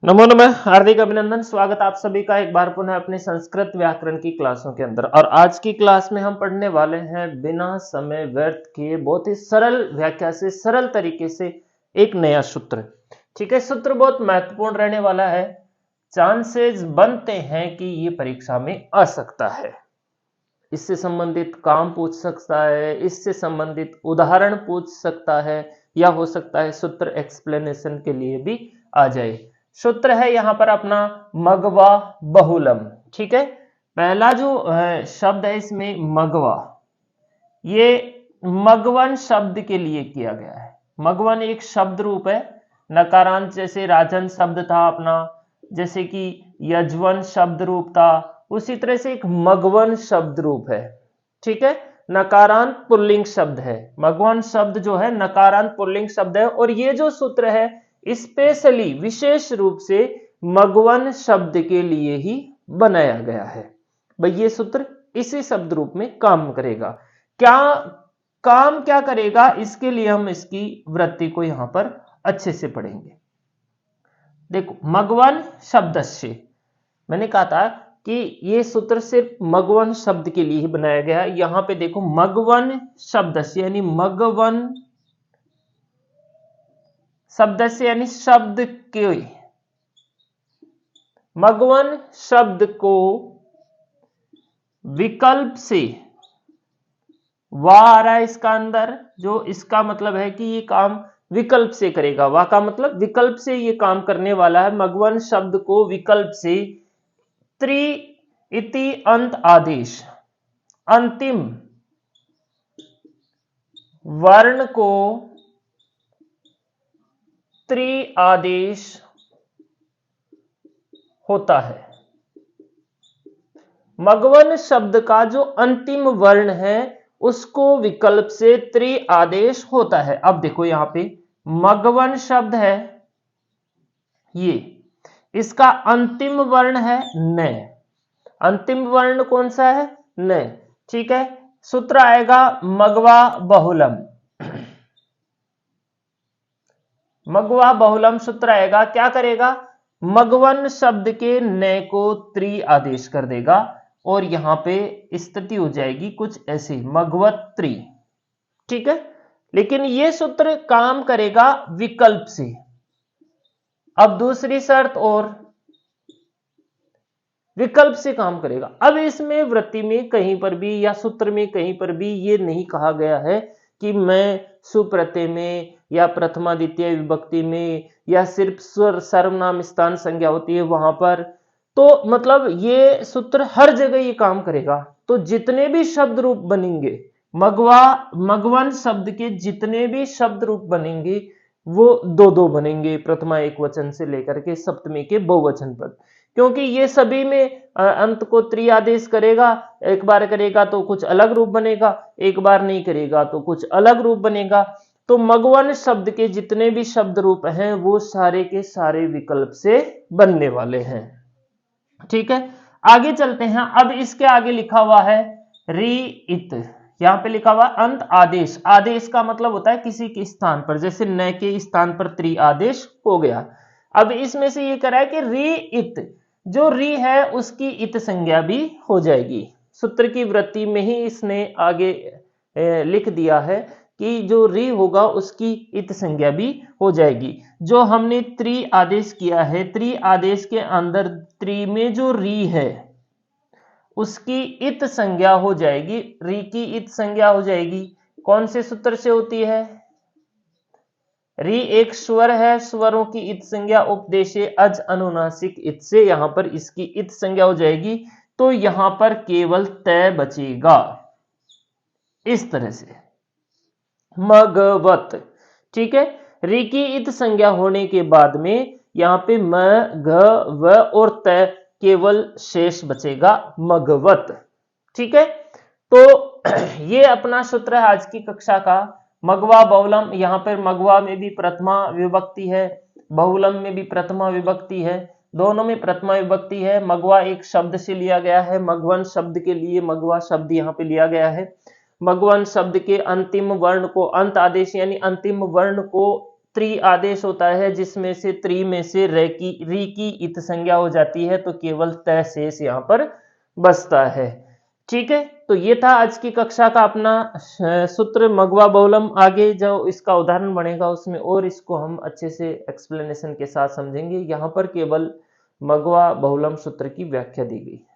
नमो नमः, हार्दिक अभिनंदन। स्वागत आप सभी का एक बार पुनः अपने संस्कृत व्याकरण की क्लासों के अंदर। और आज की क्लास में हम पढ़ने वाले हैं बिना समय व्यर्थ किए बहुत ही सरल व्याख्या से, सरल तरीके से एक नया सूत्र। ठीक है, सूत्र बहुत महत्वपूर्ण रहने वाला है। चांसेस बनते हैं कि ये परीक्षा में आ सकता है। इससे संबंधित काम पूछ सकता है, इससे संबंधित उदाहरण पूछ सकता है, या हो सकता है सूत्र एक्सप्लेनेशन के लिए भी आ जाए। सूत्र है यहां पर अपना मगवा बहुलम। ठीक है, पहला जो शब्द है इसमें मगवा, ये मगवन शब्द के लिए किया गया है। मगवन एक शब्द रूप है। नकारांत जैसे राजन शब्द था अपना, जैसे कि यजवन शब्द रूप था, उसी तरह से एक मगवन शब्द रूप है। ठीक है, नकारांत पुल्लिंग शब्द है। मगवन शब्द जो है नकारांत पुल्लिंग शब्द है, और ये जो सूत्र है स्पेशली विशेष रूप से मगवन शब्द के लिए ही बनाया गया है। भाई ये सूत्र इसी शब्द रूप में काम करेगा। क्या काम क्या करेगा, इसके लिए हम इसकी वृत्ति को यहां पर अच्छे से पढ़ेंगे। देखो, मगवन शब्दस्य, मैंने कहा था कि ये सूत्र सिर्फ मगवन शब्द के लिए ही बनाया गया है। यहां पे देखो, मगवन शब्दस्य यानी मगवन शब्द से यानी शब्द के, मगवन शब्द को विकल्प से, वाह आ रहा है इसका अंदर, जो इसका मतलब है कि ये काम विकल्प से करेगा। वाह का मतलब विकल्प से ये काम करने वाला है। मगवन शब्द को विकल्प से त्रि इति अंत आदेश, अंतिम वर्ण को त्रि आदेश होता है। मगवन शब्द का जो अंतिम वर्ण है उसको विकल्प से त्रि आदेश होता है। अब देखो यहां पे मगवन शब्द है, ये इसका अंतिम वर्ण है न। अंतिम वर्ण कौन सा है? न। ठीक है, सूत्र आएगा मगवा बहुलम। मगवा बहुलम सूत्र आएगा, क्या करेगा? मगवन शब्द के न को त्रि आदेश कर देगा, और यहां पे स्थिति हो जाएगी कुछ ऐसी, मगवत त्रि। ठीक है, लेकिन यह सूत्र काम करेगा विकल्प से। अब दूसरी शर्त, और विकल्प से काम करेगा। अब इसमें वृत्ति में कहीं पर भी या सूत्र में कहीं पर भी ये नहीं कहा गया है कि मैं सुप्रत्यय में या प्रथमा द्वितीय विभक्ति में या सिर्फ स्वर सर्वनाम स्थान संज्ञा होती है वहां पर। तो मतलब ये सूत्र हर जगह ये काम करेगा। तो जितने भी शब्द रूप बनेंगे, मगवन शब्द के जितने भी शब्द रूप बनेंगे वो दो दो बनेंगे, प्रथमा एक वचन से लेकर के सप्तमी के बहुवचन पद। क्योंकि ये सभी में अंत को त्रि आदेश करेगा। एक बार करेगा तो कुछ अलग रूप बनेगा, एक बार नहीं करेगा तो कुछ अलग रूप बनेगा। तो मगवन शब्द के जितने भी शब्द रूप हैं वो सारे के सारे विकल्प से बनने वाले हैं। ठीक है, आगे चलते हैं। अब इसके आगे लिखा हुआ है री इत, यहां पे लिखा हुआ अंत आदेश। आदेश का मतलब होता है किसी के स्थान पर, जैसे न के स्थान पर त्रि आदेश हो गया। अब इसमें से ये कह रहा है कि री इत, जो री है उसकी इत संज्ञा भी हो जाएगी। सूत्र की वृत्ति में ही इसने आगे लिख दिया है कि जो री होगा उसकी इत संज्ञा भी हो जाएगी। जो हमने त्रि आदेश किया है, त्रि आदेश के अंदर त्रि में जो री है उसकी इत संज्ञा हो जाएगी। री की इत संज्ञा हो जाएगी। कौन से सूत्र से होती है? री एक स्वर है, स्वरों की इत संज्ञा उपदेशे अज अनुनासिक इत से, यहां पर इसकी इत संज्ञा हो जाएगी। तो यहां पर केवल तय बचेगा, इस तरह से मगवत। ठीक है, री की इत संज्ञा होने के बाद में यहां पे म, घ, व और तय केवल शेष बचेगा, मगवत। ठीक है, तो ये अपना सूत्र है आज की कक्षा का, मगवा बहुलम। यहां पर मगवा में भी प्रथमा विभक्ति है, बहुलम में भी प्रथमा विभक्ति है, दोनों में प्रथमा विभक्ति है। मगवा एक शब्द से लिया गया है, मगवन शब्द के लिए मगवा शब्द यहां पे लिया गया है। मगवन शब्द के अंतिम वर्ण को, अंत आदेश यानी अंतिम वर्ण को त्रि आदेश होता है जिसमें से त्रि में से रे की री की इत संज्ञा हो जाती है, तो केवल त शेष यहाँ पर बचता है। ठीक है, तो ये था आज की कक्षा का अपना सूत्र मगवा बहुलम। आगे जो इसका उदाहरण बनेगा उसमें और इसको हम अच्छे से एक्सप्लेनेशन के साथ समझेंगे। यहाँ पर केवल मगवा बहुलम सूत्र की व्याख्या दी गई है।